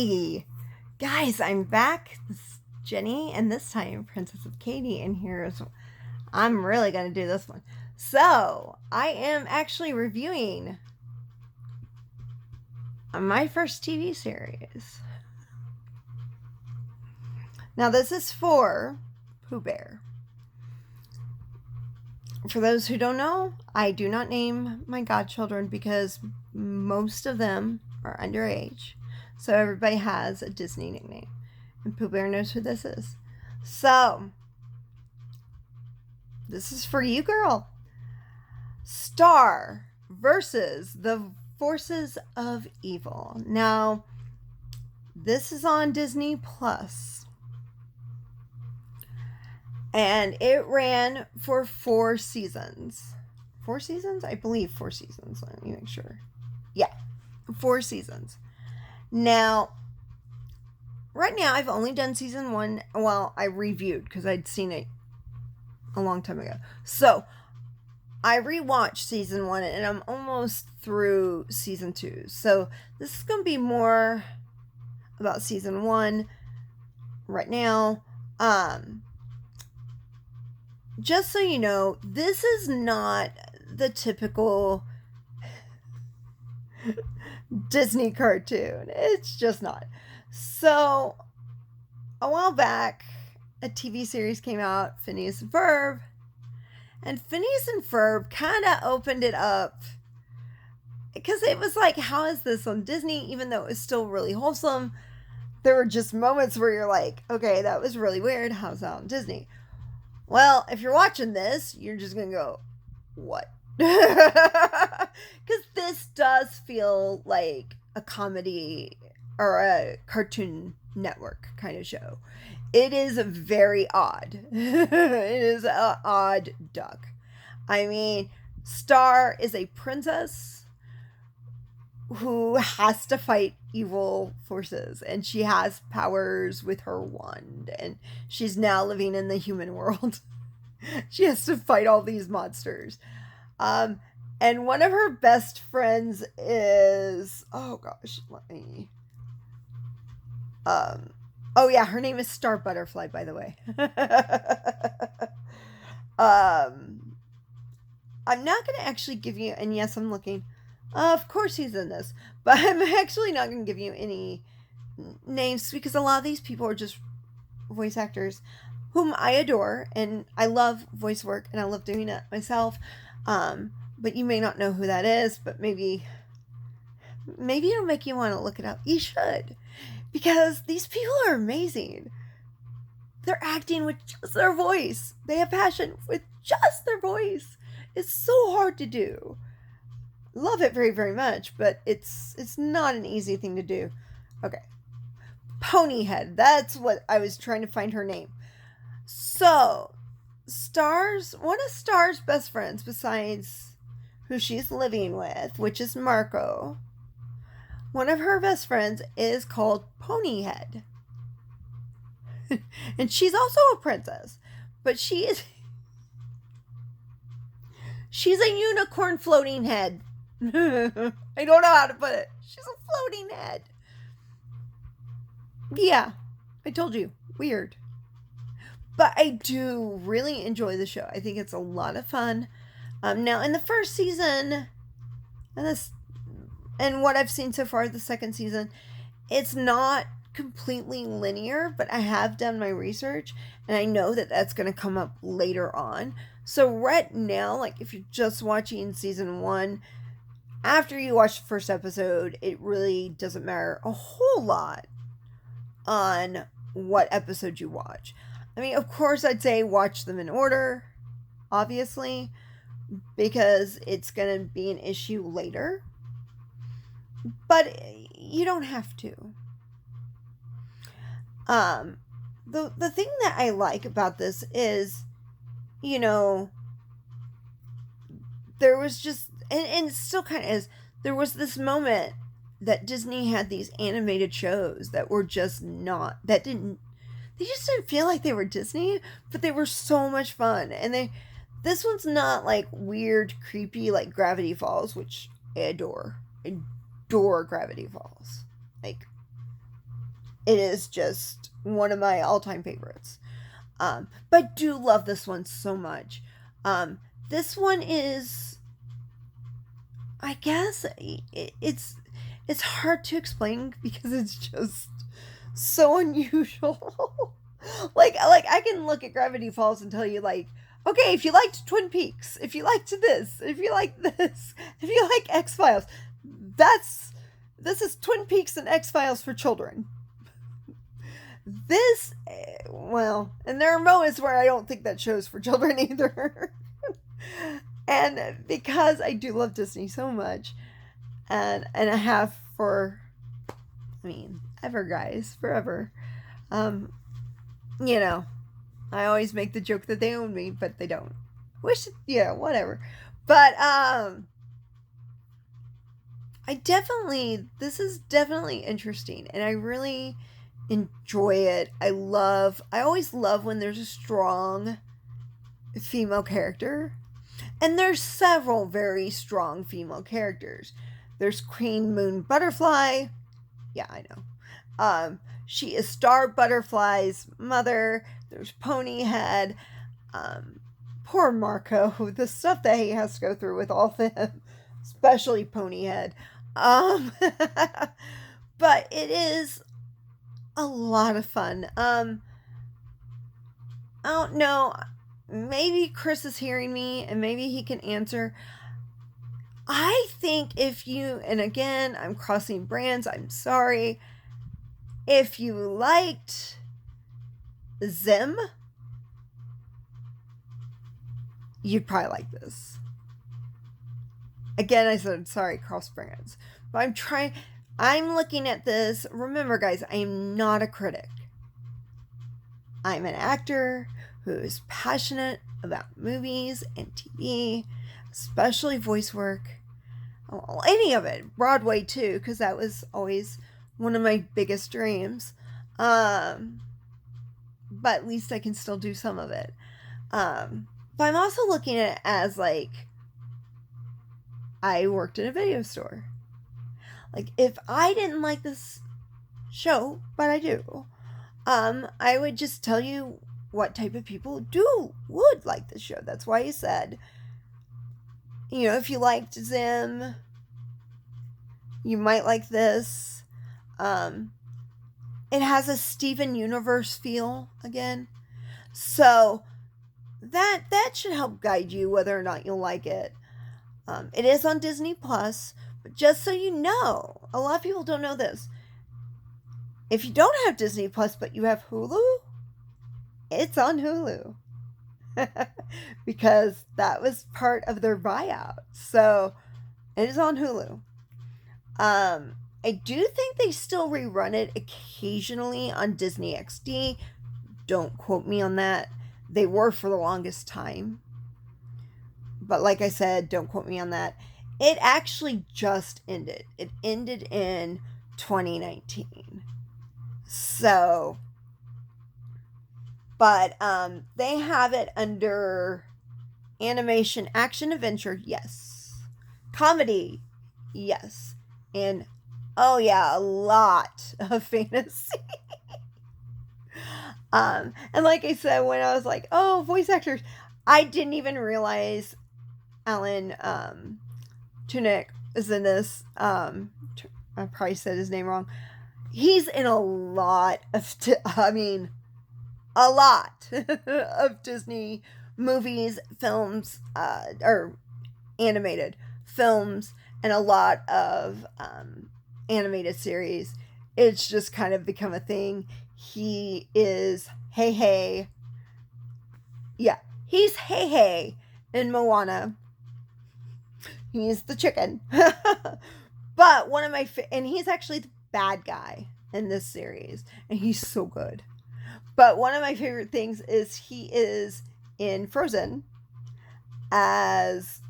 Hey, guys, I'm back. This is Jenny, and this time Princess of Katie, and I'm really going to do this one. So, I am actually reviewing my first TV series. Now, this is for Pooh Bear. For those who don't know, I do not name my godchildren because most of them are underage. So everybody has a Disney nickname. And Pooh Bear knows who this is. So, this is for you, girl. Star versus the Forces of Evil. Now, this is on Disney Plus. And it ran for 4 seasons. 4 seasons? I believe 4 seasons. Let me make sure. Yeah, 4 seasons. Now, right now, I've only done season 1. Well, I reviewed because I'd seen it a long time ago. So, I rewatched season 1 and I'm almost through season 2. So, this is going to be more about season 1 right now. Just so you know, this is not the typical Disney cartoon. It's just not. So, a while back, a TV series came out, Phineas and Ferb. And Phineas and Ferb kind of opened it up. Because it was like, how is this on Disney? Even though it was still really wholesome, there were just moments where you're like, okay, that was really weird. How's that on Disney? Well, if you're watching this, you're just going to go, what? Because this does feel like a comedy or a Cartoon Network kind of show. It is very odd. It is an odd duck. I mean, Star is a princess who has to fight evil forces, and she has powers with her wand, and she's now living in the human world. She has to fight all these monsters. And one of her best friends is, oh gosh, let me, oh yeah, her name is Star Butterfly, by the way. I'm not going to actually give you, and yes, I'm looking. Of course he's in this, but I'm actually not going to give you any names because a lot of these people are just voice actors whom I adore, and I love voice work, and I love doing it myself. But you may not know who that is, but maybe it'll make you want to look it up. You should, because these people are amazing. They're acting with just their voice. They have passion with just their voice. It's so hard to do. Love it very, very much, but it's not an easy thing to do. Okay. Ponyhead. That's what I was trying to find her name. So, one of Star's best friends, besides who she's living with, which is Marco, one of her best friends is called Ponyhead. And she's also a princess, but she's a unicorn floating head. I don't know how to put it. She's a floating head. Yeah, I told you. Weird. But I do really enjoy the show. I think it's a lot of fun. Now, in the first season, and what I've seen so far, the second season, it's not completely linear, but I have done my research, and I know that that's going to come up later on. So right now, like if you're just watching season 1, after you watch the first episode, it really doesn't matter a whole lot on what episode you watch. I mean, of course, I'd say watch them in order, obviously, because it's going to be an issue later. But you don't have to. The thing that I like about this is, you know, there was just, and it still kind of is, there was this moment that Disney had these animated shows that were just not, they just didn't feel like they were Disney, but they were so much fun. And this one's not like weird, creepy, like Gravity Falls, which I adore. I adore Gravity Falls. Like, it is just one of my all-time favorites. But I do love this one so much. This one is, I guess, it's hard to explain because it's just so unusual. like I can look at Gravity Falls and tell you, like, okay, if you liked Twin Peaks, if you liked this, if you like this, if you like X-Files, this is Twin Peaks and X-Files for children. This, well, and there are moments where I don't think that show's for children either. And because I do love Disney so much, and I have for, I mean, ever, guys, forever. You know, I always make the joke that they own me, but they don't. Wish, yeah, whatever. But this is definitely interesting, and I really enjoy it. I always love when there's a strong female character, and there's several very strong female characters. There's Queen Moon Butterfly. Yeah, I know. She is Star Butterfly's mother. There's Ponyhead. Poor Marco, the stuff that he has to go through with all of them, especially Ponyhead. But it is a lot of fun. I don't know. Maybe Chris is hearing me and maybe he can answer. I think if you, and again, I'm crossing brands, I'm sorry. If you liked Zim, you'd probably like this. Again, I said, sorry, cross brands. But I'm looking at this. Remember, guys, I am not a critic. I'm an actor who is passionate about movies and TV, especially voice work. Well, any of it. Broadway, too, because that was always one of my biggest dreams. But at least I can still do some of it. But I'm also looking at it as, like, I worked in a video store. Like, if I didn't like this show, but I do, I would just tell you what type of people would like this show. That's why I said, you know, if you liked Zim, you might like this. It has a Steven Universe feel again. So that should help guide you whether or not you'll like it. It is on Disney Plus, but just so you know, a lot of people don't know this. If you don't have Disney Plus, but you have Hulu, it's on Hulu. Because that was part of their buyout. So it is on Hulu. I do think they still rerun it occasionally on Disney XD. Don't quote me on that. They were for the longest time. But like I said, don't quote me on that. It actually just ended. It ended in 2019. So, but they have it under animation, action, adventure, yes. Comedy, yes. And, oh yeah, a lot of fantasy. And like I said, when I was like, oh, voice actors, I didn't even realize Alan Tudyk is in this. I probably said his name wrong. He's in a lot of, a lot of Disney movies, films, or animated films, and a lot of animated series. It's just kind of become a thing. He is Hey. Yeah, he's Hey in Moana. He's the chicken. But one of my and he's actually the bad guy in this series, and he's so good. But one of my favorite things is he is in Frozen as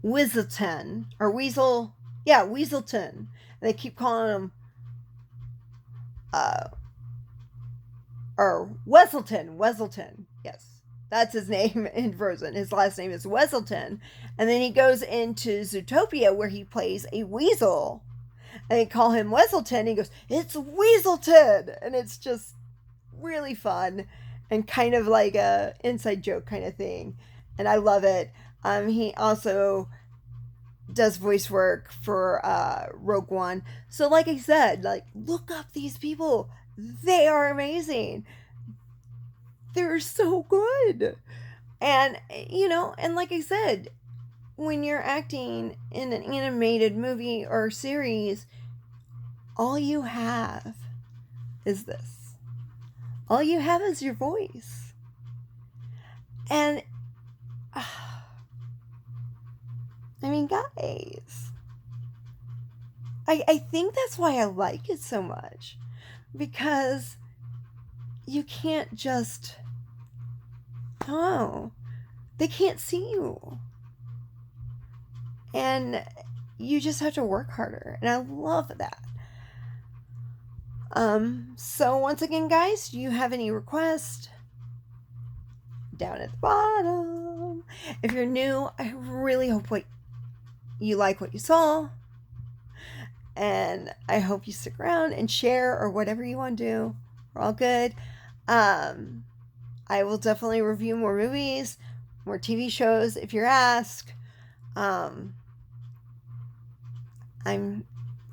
Weaselton or Weasel. Yeah, Weaselton. And they keep calling him or Weselton. Yes. That's his name in Frozen. His last name is Weselton. And then he goes into Zootopia where he plays a weasel. and they call him Weaselton. He goes, "It's Weaselton," and it's just really fun and kind of like a inside joke kind of thing, and I love it. He also does voice work for Rogue One. So like I said, like look up these people. They are amazing. They're so good. And and like I said, when you're acting in an animated movie or series, all you have is this. All you have is your voice. And I mean, guys, I think that's why I like it so much. Because you can't just, oh, they can't see you. And you just have to work harder. And I love that. So once again, guys, do you have any requests? Down at the bottom. If you're new, I really hope you like what you saw. And I hope you stick around and share or whatever you want to do. We're all good. I will definitely review more movies, more TV shows if you're asked. I'm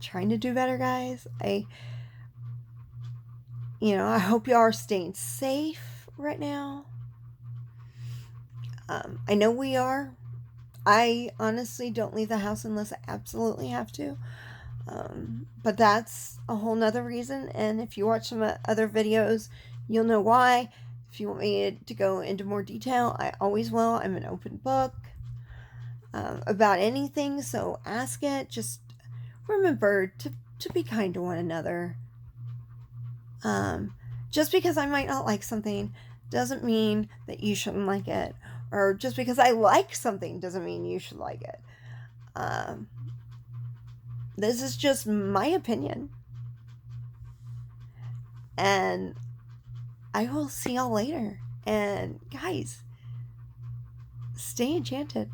trying to do better, guys. I hope you are staying safe right now. I know we are. I honestly don't leave the house unless I absolutely have to. But that's a whole nother reason. And if you watch some other videos, you'll know why. If you want me to go into more detail, I always will. I'm an open book about anything. So ask it. Just remember to be kind to one another. Just because I might not like something doesn't mean that you shouldn't like it. Or just because I like something doesn't mean you should like it. This is just my opinion. And I will see y'all later. And guys, stay enchanted.